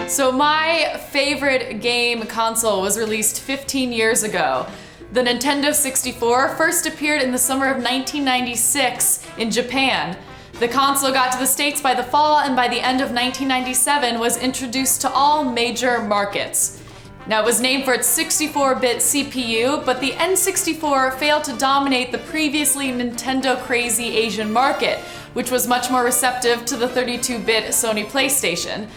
So my favorite game console was released 15 years ago. The Nintendo 64 first appeared in the summer of 1996 in Japan. The console got to the States by the fall, and by the end of 1997 was introduced to all major markets. Now, it was named for its 64-bit CPU, but the N64 failed to dominate the previously Nintendo-crazy Asian market, which was much more receptive to the 32-bit Sony PlayStation.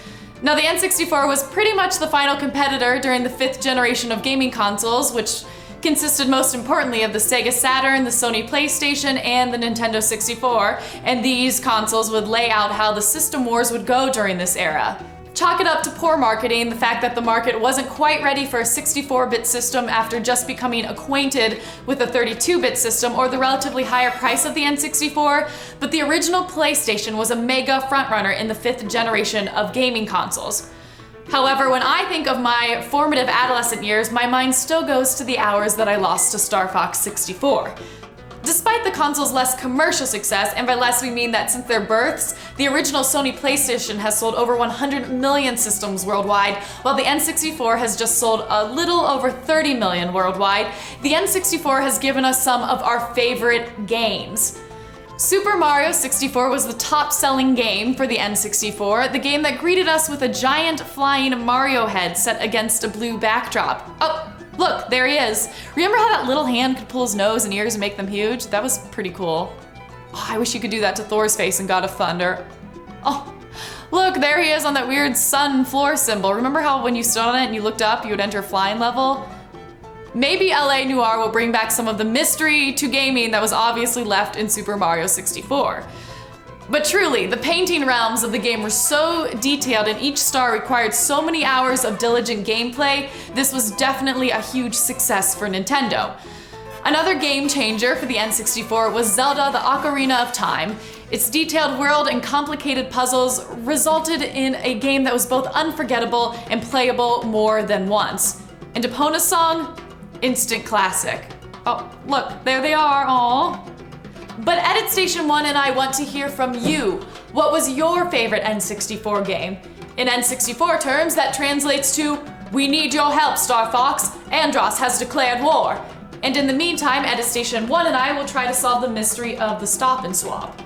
Now, the N64 was pretty much the final competitor during the 5th generation of gaming consoles, which consisted most importantly of the Sega Saturn, the Sony PlayStation, and the Nintendo 64, and these consoles would lay out how the system wars would go during this era. Chalk it up to poor marketing, the fact that the market wasn't quite ready for a 64-bit system after just becoming acquainted with a 32-bit system, or the relatively higher price of the N64, but the original PlayStation was a mega frontrunner in the 5th generation of gaming consoles. However, when I think of my formative adolescent years, my mind still goes to the hours that I lost to Starfox 64. Despite the console's less commercial success, and by less we mean that since their births, the original Sony PlayStation has sold over 100 million systems worldwide, while the N64 has just sold a little over 30 million worldwide. The N64 has given us some of our favorite games. Super Mario 64 was the top-selling game for the N64, the game that greeted us with a giant flying Mario head set against a blue backdrop. Oh, look, there he is. Remember how that little hand could pull his nose and ears and make them huge? That was pretty cool. Oh, I wish you could do that to Thor's face in God of Thunder. Oh, look, there he is on that weird sun floor symbol. Remember how when you stood on it and you looked up, you would enter flying level? Maybe LA Noire will bring back some of the mystery to gaming that was obviously left in Super Mario 64. But truly, the painting realms of the game were so detailed and each star required so many hours of diligent gameplay, this was definitely a huge success for Nintendo. Another game changer for the N64 was Zelda: The Ocarina of Time. Its detailed world and complicated puzzles resulted in a game that was both unforgettable and playable more than once. And Epona's song? Instant classic. Oh, look, there they are, aww. But Edit Station 1 and I want to hear from you. What was your favorite N64 game? In N64 terms, that translates to, "We need your help, Starfox. Andros has declared war." And in the meantime, Edit Station 1 and I will try to solve the mystery of the Stop N Swop.